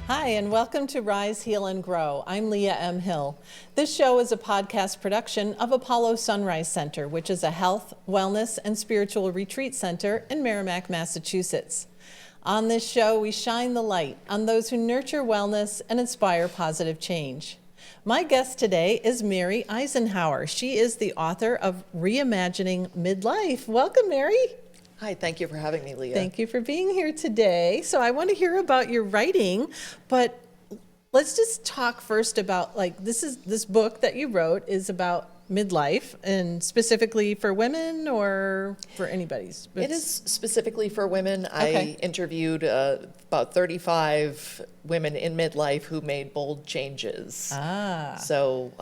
Hi, and welcome to Rise, Heal, and Grow. I'm Leah M. Hill. This show is a podcast production of Apollo Sunrise Center, which is a health, wellness, and spiritual retreat center in Merrimack, Massachusetts. On this show, we shine the light on those who nurture wellness and inspire positive change. My guest today is Mary Eisenhauer. She is the author of Reimagining Midlife. Welcome, Mary. Hi, thank you for having me, Leah. Thank you for being here today. So I want to hear about your writing, but let's just talk first about this book that you wrote is about midlife, and specifically for women or for anybody's? It is specifically for women. Okay. I interviewed about 35 women in midlife who made bold changes. So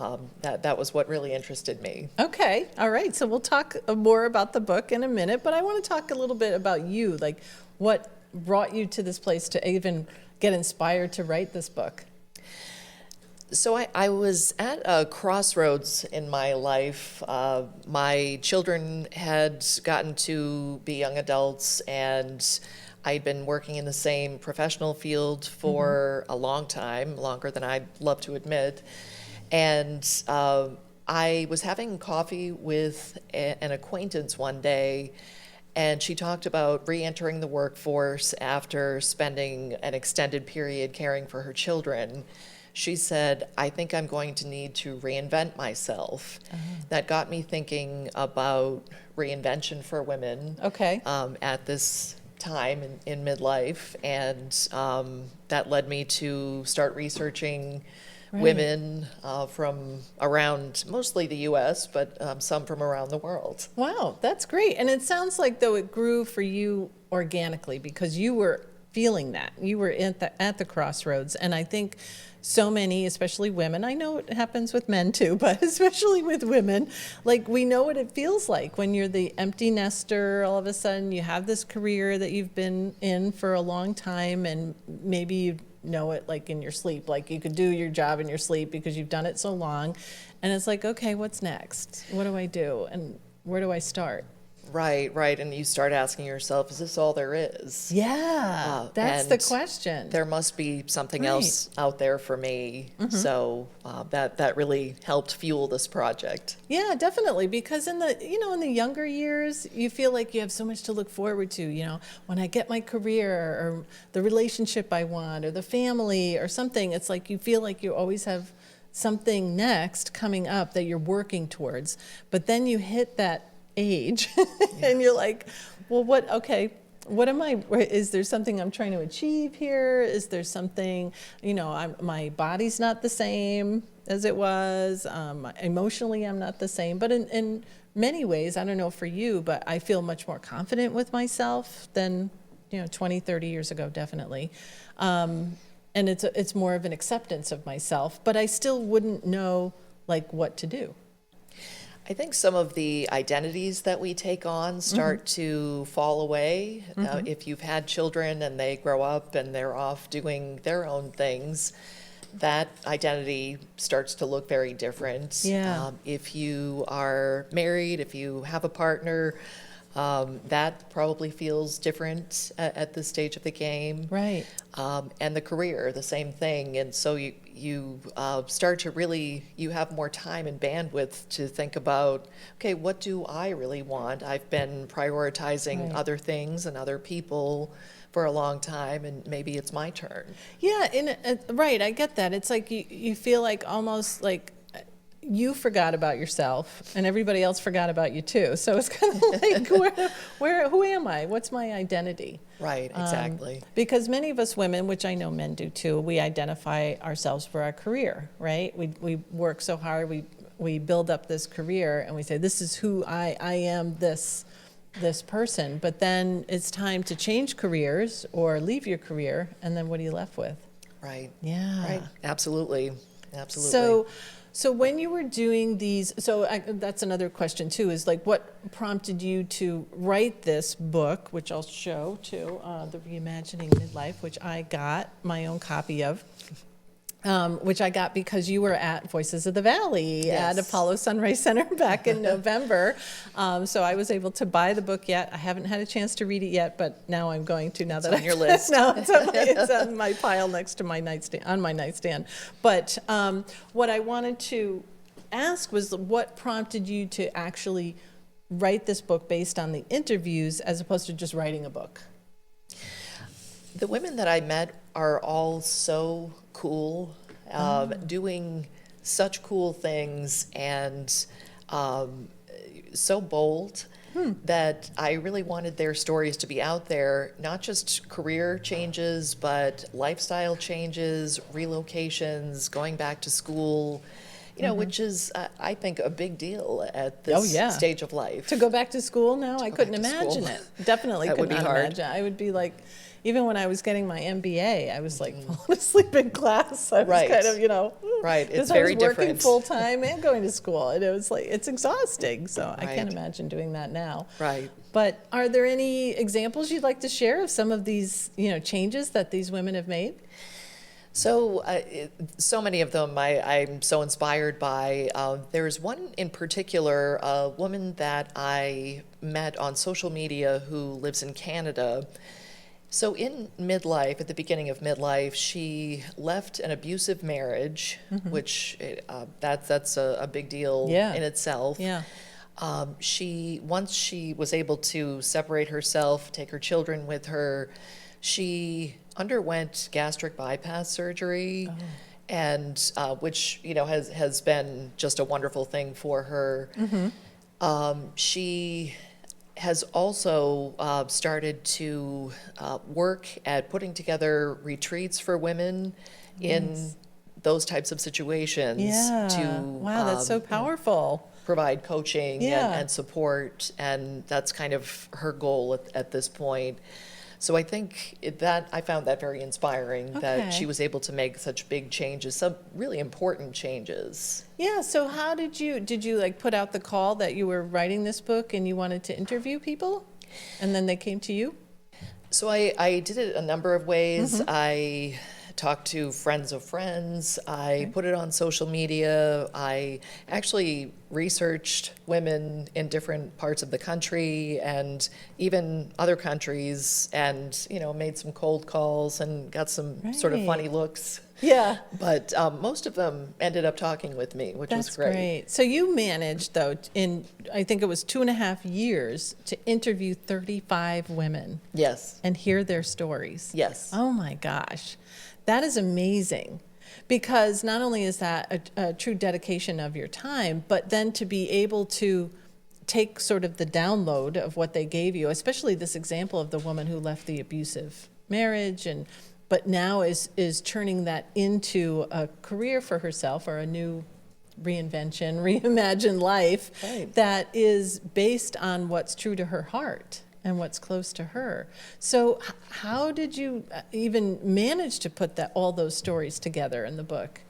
that was what really interested me. Okay. All right. So we'll talk more about the book in a minute, but I want to talk a little bit about you, like what brought you to this place to even get inspired to write this book. So I was at a crossroads in my life. My children had gotten to be young adults, and I'd been working in the same professional field for a long time, longer than I'd love to admit. And I was having coffee with an acquaintance one day, and she talked about re-entering the workforce after spending an extended period caring for her children. She said, I think I'm going to need to reinvent myself. That got me thinking about reinvention for women at this time in midlife. And that led me to start researching women from around mostly the U.S., but some from around the world. Wow, that's great. And it sounds like, though, it grew for you organically because you were feeling that. You were at the crossroads. And I think so many, especially women, I know it happens with men too, but especially with women, like we know what it feels like when you're the empty nester. All of a sudden you have this career that you've been in for a long time, and maybe you know it like in your sleep, like you could do your job in your sleep because you've done it so long. And it's like, okay, what's next? What do I do? And where do I start? Right. And you start asking yourself, is this all there is? Yeah, that's the question. There must be something else out there for me. So that really helped fuel this project. Yeah, definitely. Because in the younger years, you feel like you have so much to look forward to. When I get my career or the relationship I want or the family or something, it's like you feel like you always have something next coming up that you're working towards. But then you hit that age and you're like, well, what am I, is there something I'm trying to achieve here? Is there something, my body's not the same as it was. Emotionally, I'm not the same, but in many ways, I don't know for you, but I feel much more confident with myself than, 20, 30 years ago, definitely. And it's more of an acceptance of myself, but I still wouldn't know like what to do. I think some of the identities that we take on start to fall away. If you've had children and they grow up and they're off doing their own things, that identity starts to look very different. Yeah. If you are married, if you have a partner, that probably feels different at this stage of the game. Right. And the career, the same thing. And so you start to really, you have more time and bandwidth to think about, okay, what do I really want? I've been prioritizing other things and other people for a long time, and maybe it's my turn. Yeah, right, I get that. It's like you feel like almost like you forgot about yourself and everybody else forgot about you too. So it's kind of like, who am I? What's my identity? Right, exactly. Because many of us women, which I know men do too, we identify ourselves for our career, right? We work so hard, we build up this career and we say, this is who I am, this person. But then it's time to change careers or leave your career, and then what are you left with? Right. Yeah. Right. Absolutely. So when you were doing these, that's another question too, is like what prompted you to write this book, which I'll show too, the Reimagining Midlife, which I got my own copy of. which I got because you were at Voices of the Valley at Yes. Apollo Sunrise Center back in November. So I was able to buy the book yet. I haven't had a chance to read it yet, but now I'm going to. Now It's that on your list. Now it's on my pile next to my nightstand. But what I wanted to ask was, what prompted you to actually write this book based on the interviews as opposed to just writing a book? The women that I met are all so cool, doing such cool things, and so bold that I really wanted their stories to be out there, not just career changes, but lifestyle changes, relocations, going back to school, which is, I think, a big deal at this stage of life. To go back to school now, I go couldn't back to imagine school. it. Definitely That could would be not hard. imagine. I would be like, even when I was getting my MBA, I was like falling asleep in class. I was Right. kind of, Right, because it's I very was working different. full time and going to school, and it was like, it's exhausting. So I can't Right. imagine doing that now. Right. But are there any examples you'd like to share of some of these, changes that these women have made? So, so many of them I'm so inspired by. There's one in particular, a woman that I met on social media who lives in Canada. So in midlife, at the beginning of midlife, she left an abusive marriage, which that's a big deal Yeah. in itself. Yeah. Once she was able to separate herself, take her children with her, she underwent gastric bypass surgery, and which has been just a wonderful thing for her. She has also started to work at putting together retreats for women in those types of situations Yeah. to Wow, that's so powerful. provide coaching Yeah. and support, and that's kind of her goal at this point. So I think I found that very inspiring, that Okay. she was able to make such big changes, some really important changes. Yeah, so how did you like put out the call that you were writing this book and you wanted to interview people? And then they came to you? So I did it a number of ways. I talked to friends of friends. I put it on social media. I actually researched women in different parts of the country and even other countries, and made some cold calls and got some sort of Right. funny looks. Yeah. But most of them ended up talking with me, which was That's great. great. So you managed, though, in I think it was 2.5 years, to interview 35 women Yes. and hear their stories. Yes. Oh my gosh. That is amazing. Because not only is that a true dedication of your time, but then to be able to take sort of the download of what they gave you, especially this example of the woman who left the abusive marriage but now is turning that into a career for herself, or a new reinvention, reimagined life Right. that is based on what's true to her heart and what's close to her. So how did you even manage to put all those stories together in the book?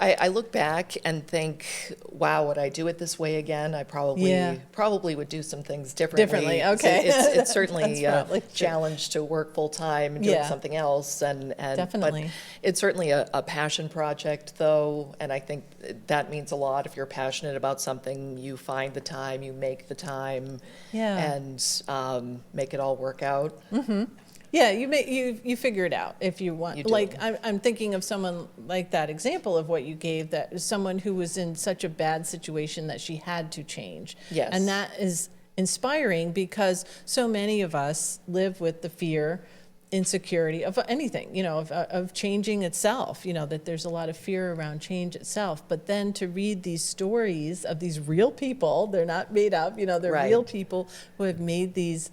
I look back and think, wow, would I do it this way again? I probably would do some things differently. Okay. It's certainly That's a probably true. challenge to work full time and doing Yeah. something else, and Definitely. But it's certainly a passion project, though, and I think that means a lot. If you're passionate about something, you find the time, you make the time, Yeah. and make it all work out. Yeah, you figure it out if you want. You do. Like I'm thinking of someone like that example of what you gave, that is someone who was in such a bad situation that she had to change. Yes. And that is inspiring, because so many of us live with the fear, insecurity of anything, of changing itself, that there's a lot of fear around change itself. But then to read these stories of these real people, they're not made up, they're Right. real people who have made these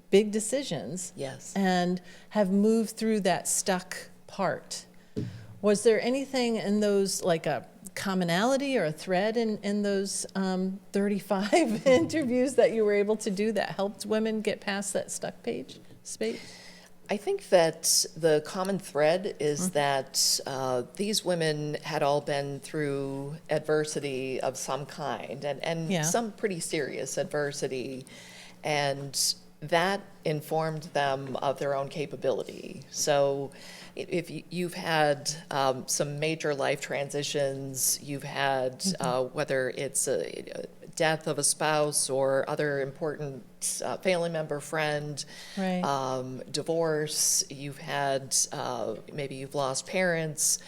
big decisions, Yes. and have moved through that stuck part. Was there anything in those, like a commonality or a thread in those 35 interviews that you were able to do that helped women get past that stuck space? I think that the common thread is that these women had all been through adversity of some kind, and Yeah. some pretty serious adversity, and that informed them of their own capability. So if you've had some major life transitions, you've had whether it's a death of a spouse or other important family member, friend, Right. divorce, you've had maybe you've lost parents,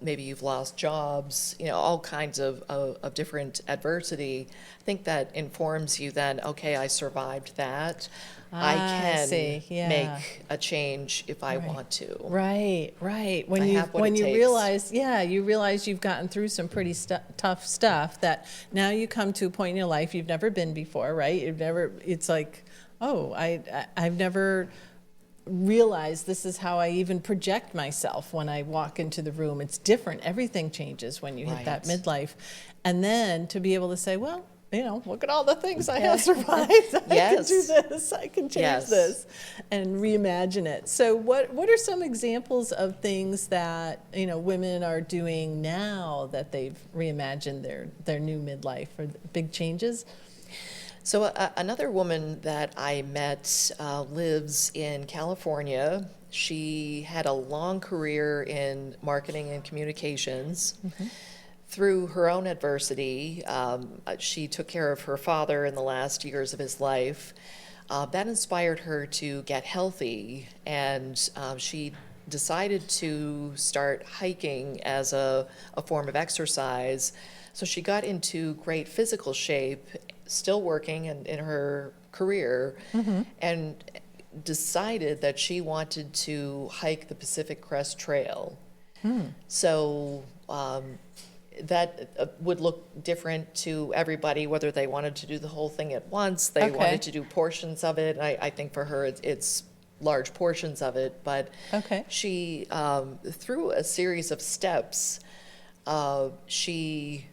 maybe you've lost jobs, all kinds of different adversity. I think that informs you then, okay, I survived that. I can see. Yeah. make a change if I Right. want to. Right, right. When I you have what when it you takes. realize, yeah, you realize you've gotten through some pretty tough stuff that now you come to a point in your life you've never been before, right? You've never. It's like, oh, I've never realized this is how I even project myself when I walk into the room. It's different. Everything changes when you hit that Right. midlife, and then to be able to say, well, look at all the things I have survived. I can do Yes. this. I can change Yes. this, and reimagine it. So, what are some examples of things that women are doing now that they've reimagined their new midlife or big changes? So another woman that I met lives in California. She had a long career in marketing and communications. Through her own adversity, she took care of her father in the last years of his life. That inspired her to get healthy, and she decided to start hiking as a form of exercise. So she got into great physical shape, still working in her career, and decided that she wanted to hike the Pacific Crest Trail. So that would look different to everybody, whether they wanted to do the whole thing at once, they Okay. wanted to do portions of it. I think for her, it's large portions of it, but Okay. she, through a series of steps, she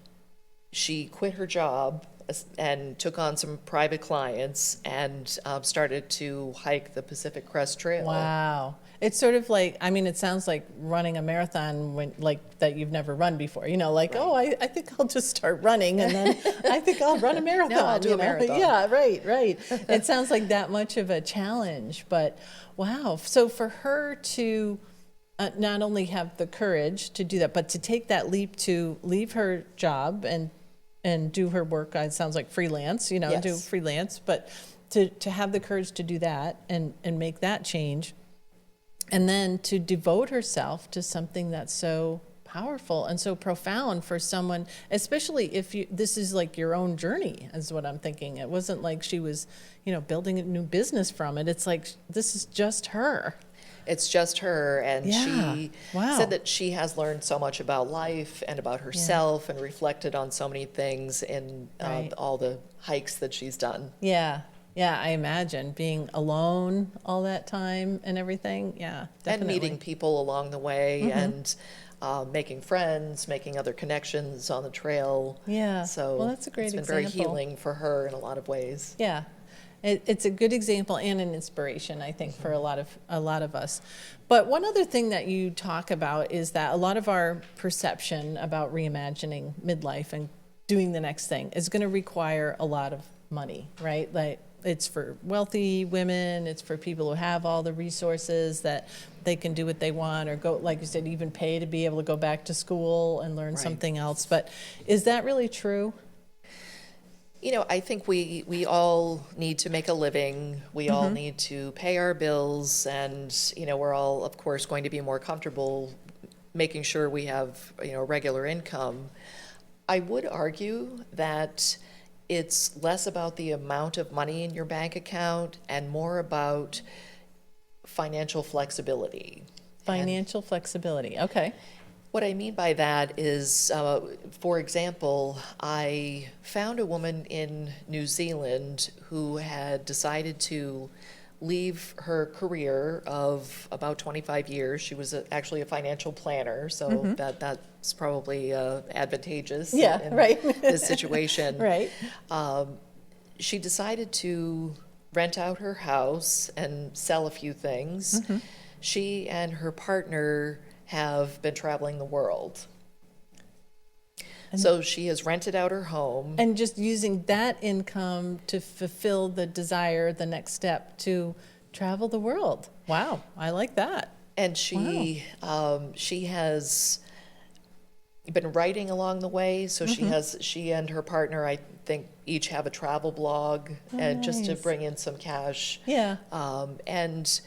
quit her job and took on some private clients and started to hike the Pacific Crest Trail. Wow. It's sort of like, it sounds like running a marathon that you've never run before. Oh, I think I'll just start running, and then I think I'll run a marathon. I'll do a marathon. Yeah, right. It sounds like that much of a challenge, but wow. So for her to not only have the courage to do that, but to take that leap to leave her job and do her work, it sounds like freelance, do Yes. freelance, but to have the courage to do that and make that change. And then to devote herself to something that's so powerful and so profound for someone, especially if this is like your own journey, is what I'm thinking. It wasn't like she was, building a new business from it. It's like, this is just her. It's just her, and Yeah. she Wow. said that she has learned so much about life and about herself and reflected on so many things in Right. all the hikes that she's done. Yeah. Yeah, I imagine being alone all that time and everything. Yeah, definitely. And meeting people along the way and making friends, making other connections on the trail. Yeah. So Well, that's a great it's been example. very healing for her in a lot of ways. Yeah, it's a good example and an inspiration, I think, for a lot of us. But one other thing that you talk about is that a lot of our perception about reimagining midlife and doing the next thing is going to require a lot of money, right? Like, it's for wealthy women, it's for people who have all the resources that they can do what they want, or go, like you said, even pay to be able to go back to school and learn Right. something else. But is that really true? I think we all need to make a living. We all need to pay our bills, and we're all, of course, going to be more comfortable making sure we have regular income. I would argue that it's less about the amount of money in your bank account and more about financial flexibility. Financial flexibility. Okay. What I mean by that is, for example, I found a woman in New Zealand who had decided to leave her career of about 25 years. She was actually a financial planner, so that's probably advantageous in right. this situation. Right. She decided to rent out her house and sell a few things. She and her partner have been traveling the world. So she has rented out her home. And just using that income to fulfill the desire, the next step to travel the world. Wow, I like that. And she has been writing along the way. So she and her partner, I think, each have a travel blog, and just to nice. bring in some cash. Yeah. And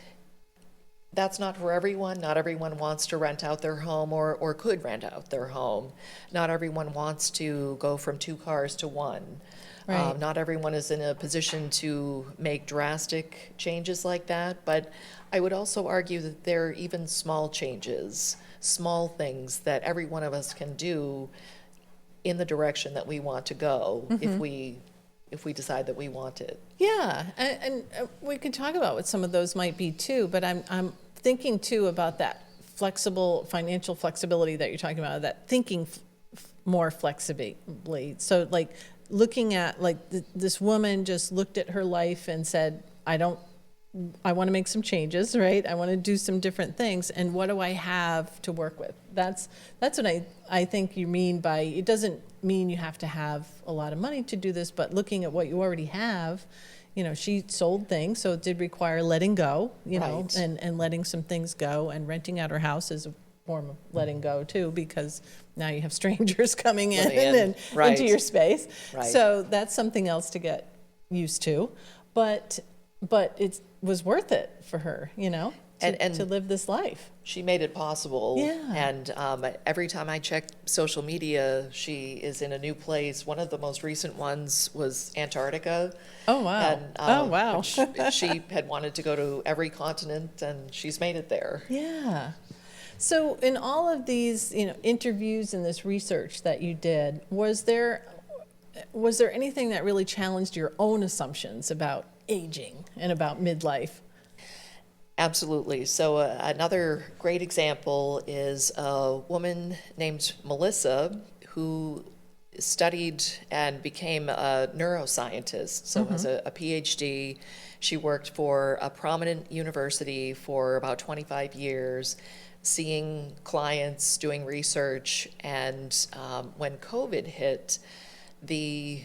that's not for everyone. Not everyone wants to rent out their home or could rent out their home. Not everyone wants to go from 2 cars to 1. Right. Not everyone is in a position to make drastic changes like that. But I would also argue that there are even small changes, small things that every one of us can do in the direction that we want to go if we decide that we want it. Yeah, and we can talk about what some of those might be too, but I'm thinking too about that financial flexibility that you're talking about, that thinking more flexibly. So like looking at, like this woman just looked at her life and said, I want to make some changes, right? I want to do some different things, and what do I have to work with? That's what I think you mean by, it doesn't mean you have to have a lot of money to do this, but looking at what you already have. She sold things, so it did require letting go, Right. and letting some things go, and renting out her house is a form of letting go too, because now you have strangers coming in, Living in, and right. into your space. Right. So that's something else to get used to, but it was worth it for her, to live this life. She made it possible. Yeah. And every time I check social media, she is in a new place. One of the most recent ones was Antarctica. Oh, wow. And, wow. she had wanted to go to every continent, and she's made it there. Yeah. So in all of these, interviews and this research that you did, was there anything that really challenged your own assumptions about aging and about midlife? Absolutely. So another great example is a woman named Melissa who studied and became a neuroscientist, so has a PhD. She worked for a prominent university for about 25 years, seeing clients, doing research, and when COVID hit, the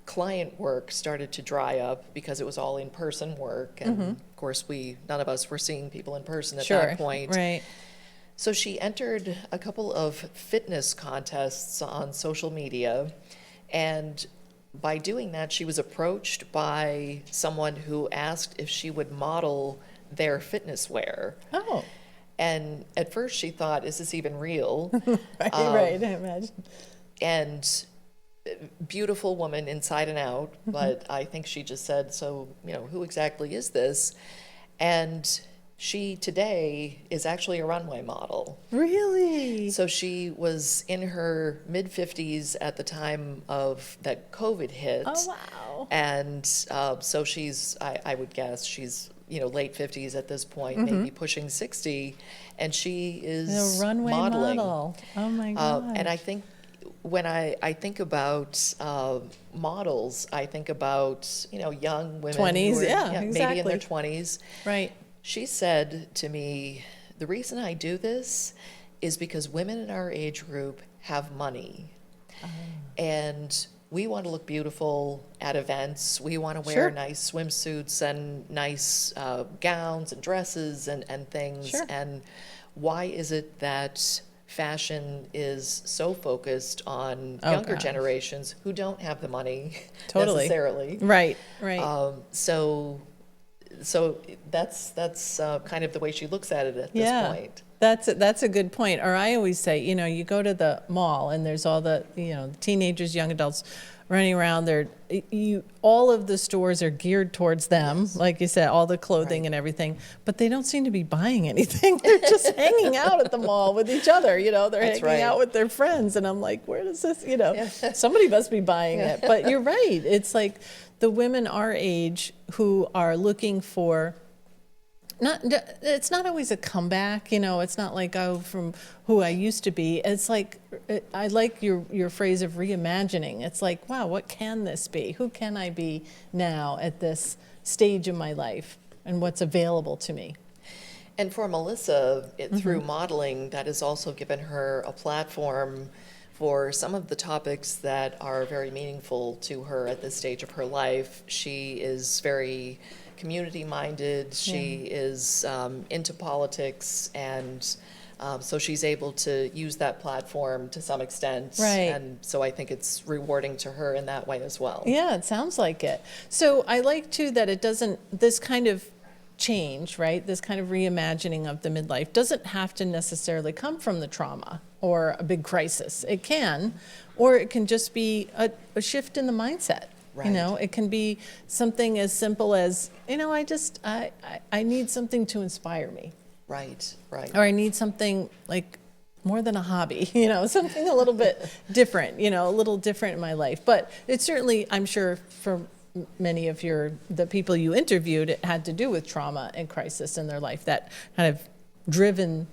client work started to dry up because it was all in-person work, and of course none of us were seeing people in person at that point. Right. So she entered a couple of fitness contests on social media, and by doing that, she was approached by someone who asked if she would model their fitness wear. Oh. And at first she thought, is this even real? Right, right, I imagine. And beautiful woman inside and out, but I think she just said, so, who exactly is this? And she today is actually a runway model. Really? So she was in her mid-50s at the time of that COVID hit. Oh, wow. And so she's, I would guess, she's late 50s at this point, maybe pushing 60, and she is A runway modeling. model. Oh my God. And I think when I think about models, I think about young women, 20s, who are, yeah, maybe in exactly. their 20s. Right. She said to me, the reason I do this is because women in our age group have money. And we want to look beautiful at events. We want to wear Sure. nice swimsuits and nice gowns and dresses and things. Sure. And why is it that fashion is so focused on Oh, younger gosh. generations who don't have the money Totally. necessarily? Right, right. So that's kind of the way she looks at it at this point. That's a good point. Or I always say, you go to the mall and there's all the, teenagers, young adults running around there. All of the stores are geared towards them, like you said, all the clothing and everything, but they don't seem to be buying anything. They're just hanging out at the mall with each other, they're That's hanging out right. with their friends. And I'm like, where does this, somebody must be buying it. But you're right. It's like the women our age who are looking for, it's not always a comeback, it's not like, from who I used to be. It's like, I like your phrase of reimagining. It's like, wow, what can this be? Who can I be now at this stage in my life, and what's available to me? And for Melissa, through modeling, that has also given her a platform for some of the topics that are very meaningful to her at this stage of her life. She is very community-minded. She is into politics, and so she's able to use that platform to some extent. Right. And so I think it's rewarding to her in that way as well. Yeah, it sounds like it. So I like too that it doesn't, this kind of change, right? This kind of reimagining of the midlife doesn't have to necessarily come from the trauma or a big crisis. It can, or it can just be a shift in the mindset. Right. You know, it can be something as simple as, you know, I need something to inspire me. Right, right. Or I need something like more than a hobby, you know, something a little bit different, you know, a little different in my life. But it's certainly, I'm sure for many of the people you interviewed, it had to do with trauma and crisis in their life that kind of driven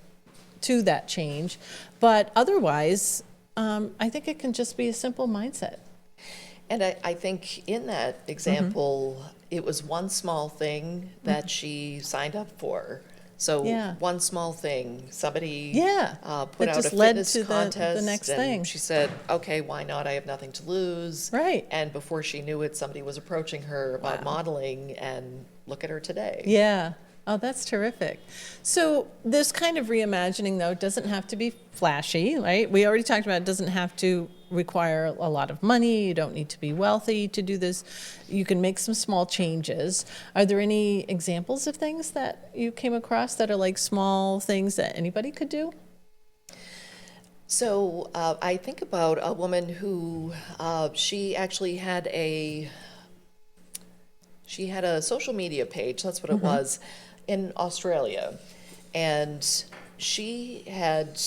to that change. But otherwise, I think it can just be a simple mindset. And I think in that example, it was one small thing that she signed up for. So one small thing, somebody put It out a just led fitness to the contest, next and thing. she said, "Okay, why not? I have nothing to lose." Right. And before she knew it, somebody was approaching her about modeling, and look at her today. Yeah. Oh, that's terrific. So this kind of reimagining, though, doesn't have to be flashy, right? We already talked about it doesn't have to require a lot of money. You don't need to be wealthy to do this. You can make some small changes. Are there any examples of things that you came across that are like small things that anybody could do? So I think about a woman who she actually had a social media page. That's what it was, in Australia, and she had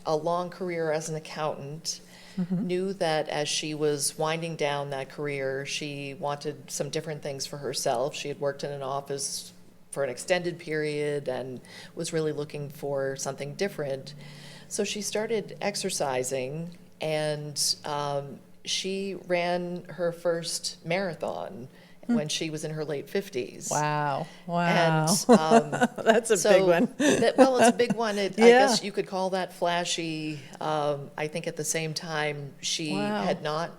a long career as an accountant. Knew that as she was winding down that career, she wanted some different things for herself. She had worked in an office for an extended period and was really looking for something different. So she started exercising, and she ran her first marathon when she was in her late 50s. Wow. And That's a so big one. well, it's a big one. I guess you could call that flashy. I think at the same time, she had not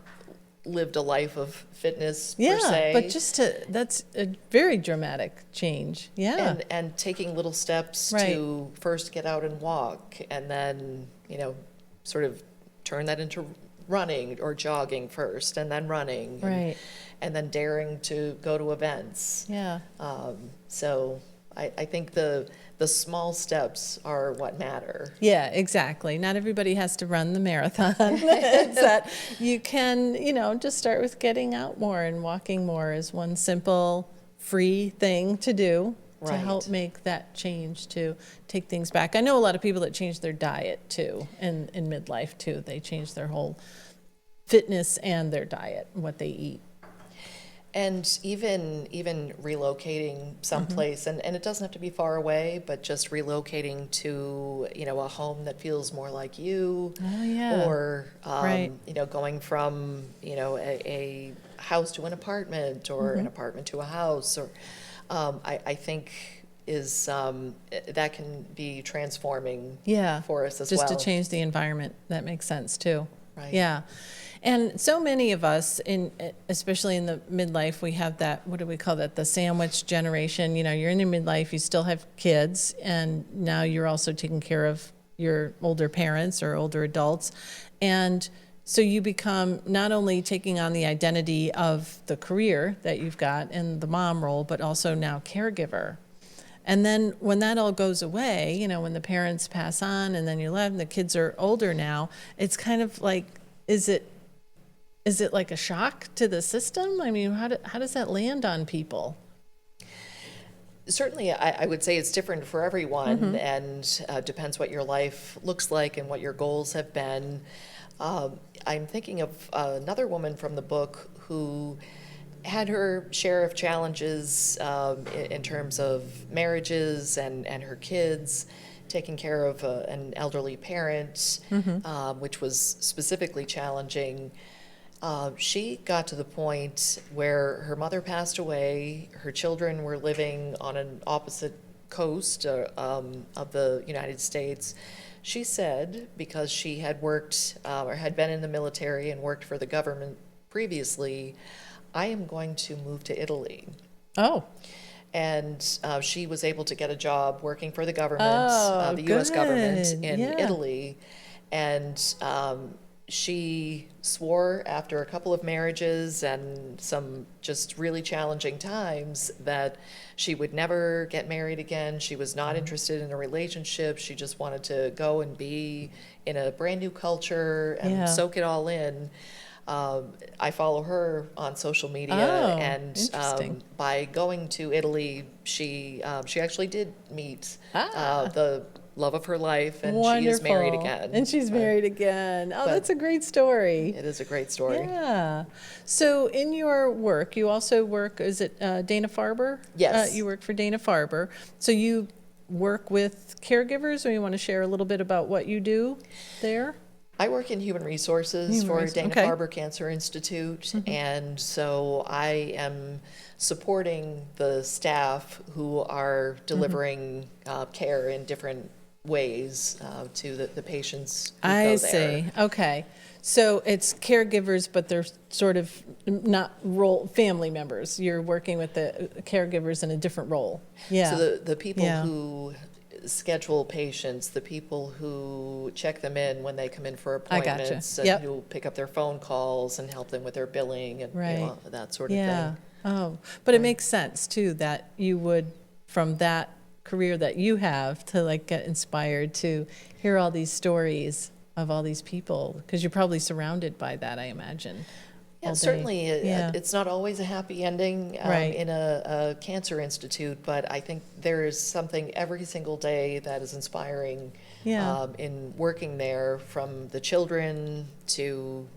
lived a life of fitness per se. But that's a very dramatic change. Yeah. And taking little steps to first get out and walk, and then, you know, sort of turn that into running or jogging first, and then running. And then daring to go to events. Yeah. So I think the small steps are what matter. Yeah, exactly. Not everybody has to run the marathon. It's that you can, you know, just start with getting out more and walking more is one simple, free thing to do to help make that change, to take things back. I know a lot of people that change their diet too, in midlife too. They change their whole fitness and their diet, what they eat. And even relocating someplace, and it doesn't have to be far away, but just relocating to, you know, a home that feels more like you. Oh, yeah. Or, you know, going from, you know, a house to an apartment, or an apartment to a house, or I think is that can be transforming for us as well. Just to change the environment. That makes sense too. Right. Yeah. And so many of us, especially in the midlife, we have that, what do we call that, the sandwich generation. You know, you're in your midlife, you still have kids, and now you're also taking care of your older parents or older adults. And so you become not only taking on the identity of the career that you've got and the mom role, but also now caregiver. And then when that all goes away, you know, when the parents pass on and then you're left and the kids are older now, it's kind of like, is it like a shock to the system? I mean, how does that land on people? Certainly, I would say it's different for everyone, and depends what your life looks like and what your goals have been. I'm thinking of another woman from the book who had her share of challenges in terms of marriages and her kids, taking care of an elderly parent, which was specifically challenging. She got to the point where her mother passed away, her children were living on an opposite coast of the United States. She said, because she had worked or had been in the military and worked for the government previously, I am going to move to Italy. Oh, And she was able to get a job working for the government, oh, the U.S. government good. in Yeah. Italy. And she swore after a couple of marriages and some just really challenging times that she would never get married again. She was not interested in a relationship. She just wanted to go and be in a brand new culture and Yeah. soak it all in. I follow her on social media, Oh, and interesting. by going to Italy, she actually did meet Ah. the love of her life, and Wonderful. she is married again. And she's married again. Oh, but- that's a great story. It is a great story. Yeah. So in your work, you also work, is it Dana-Farber? Yes. You work for Dana-Farber. So you work with caregivers, or you want to share a little bit about what you do there? I work in human resources for Okay. Dana-Farber Cancer Institute, and so I am supporting the staff who are delivering care in different ways to the patients who I go there. see. Okay. So it's caregivers, but they're sort of not family members. You're working with the caregivers in a different role. Yeah. So the people Yeah. who schedule patients, the people who check them in when they come in for I gotcha. appointments, and Yep. who pick up their phone calls and help them with their billing and Right. that sort of Yeah. thing. Oh, but it makes sense too that you would, from that career that you have, to like get inspired to hear all these stories of all these people, because you're probably surrounded by that, I imagine. Yeah, all day. certainly. Yeah. It's not always a happy ending Right. in a cancer institute, but I think there is something every single day that is inspiring Yeah. in working there, from the children to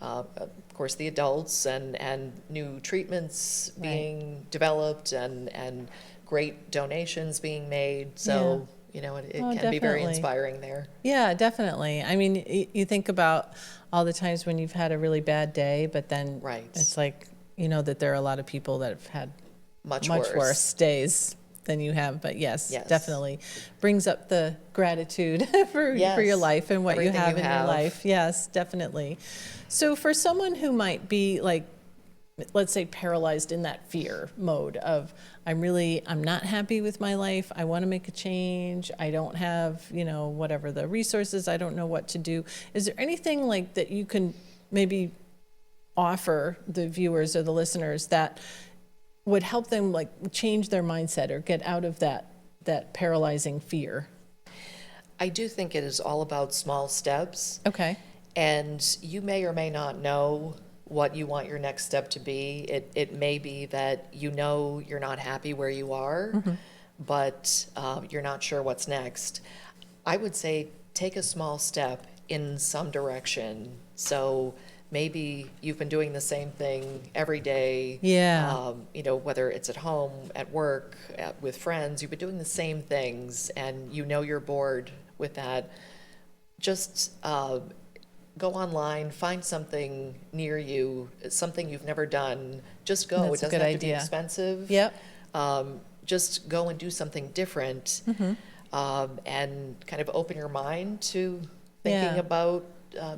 of course, the adults, and new treatments Right. being developed, and great donations being made. So, it Oh, can be very definitely. inspiring there. Yeah, definitely. I mean, you think about all the times when you've had a really bad day, but then Right. it's like, that there are a lot of people that have had Much worse worse. days than you have. But yes, Yes. definitely brings up the gratitude for your Yes. life and what you Everything have you in your have. life. Yes, definitely. So for someone who might be like, let's say, paralyzed in that fear mode of, I'm not happy with my life. I want to make a change. I don't have, whatever the resources. I don't know what to do. Is there anything like that you can maybe offer the viewers or the listeners that would help them like change their mindset or get out of that paralyzing fear? I do think it is all about small steps. Okay. And you may or may not know what you want your next step to be. It may be that you're not happy where you are, but you're not sure what's next. I would say take a small step in some direction. So maybe you've been doing the same thing every day. Yeah. Whether it's at home, at work, with friends, you've been doing the same things, and you're bored with that. Just go online, find something near you, something you've never done. Just go. That's It a doesn't good have to be idea. expensive. Yep. Just go and do something different, and kind of open your mind to thinking Yeah. about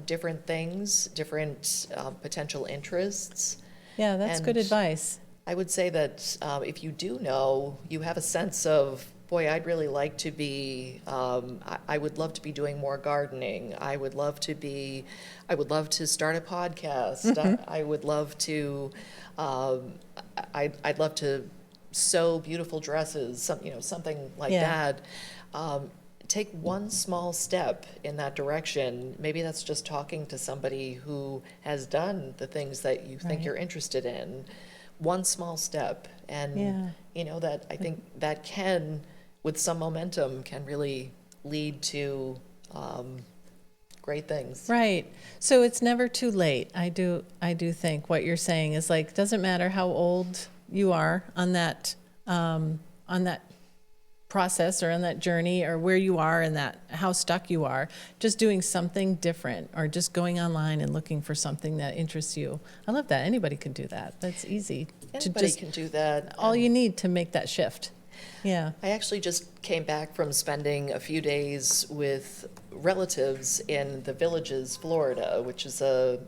different things, different potential interests. Yeah, that's good And advice. I would say that if you do know, you have a sense of, boy, I'd really like to be, I would love to be doing more gardening. I would love to start a podcast. I would love to, I'd love to sew beautiful dresses, something like Yeah. that. Take one small step in that direction. Maybe that's just talking to somebody who has done the things that you think Right. you're interested in. One small step, and Yeah. that I think that with some momentum, can really lead to great things. Right. So it's never too late. I do think what you're saying is like, doesn't matter how old you are on that process or on that journey, or where you are in that, how stuck you are, just doing something different, or just going online and looking for something that interests you. I love that. Anybody can do that. That's easy. Anybody can do that. All and you need to make that shift. Yeah. I actually just came back from spending a few days with relatives in the Villages, Florida, which is a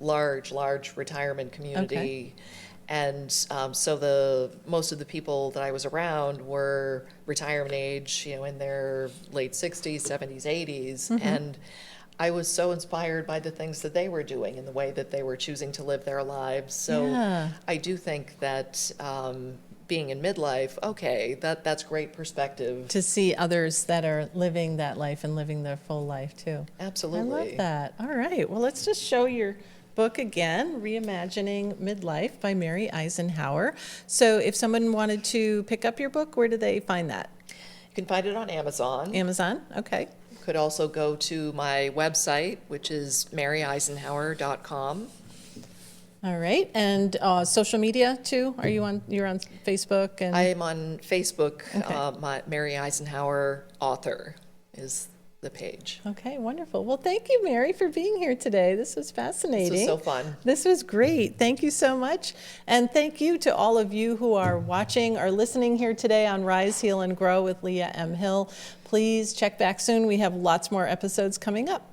large retirement community. And so most of the people that I was around were retirement age, in their late 60s, 70s, 80s. And I was so inspired by the things that they were doing and the way that they were choosing to live their lives. So Yeah. I do think that being in midlife, okay, that's great perspective. To see others that are living that life and living their full life too. Absolutely. I love that. All right. Well, let's just show your book again, Reimagining Midlife by Mary Eisenhauer. So if someone wanted to pick up your book, where do they find that? You can find it on Amazon. Amazon? Okay. Could also go to my website, which is maryeisenhauer.com. All right. And social media too? You're on Facebook? And I am on Facebook. Okay. My Mary Eisenhauer author is the page. Okay, wonderful. Well, thank you, Mary, for being here today. This was fascinating. This was so fun. This was great. Thank you so much. And thank you to all of you who are watching or listening here today on Rise, Heal, and Grow with Leah M. Hill. Please check back soon. We have lots more episodes coming up.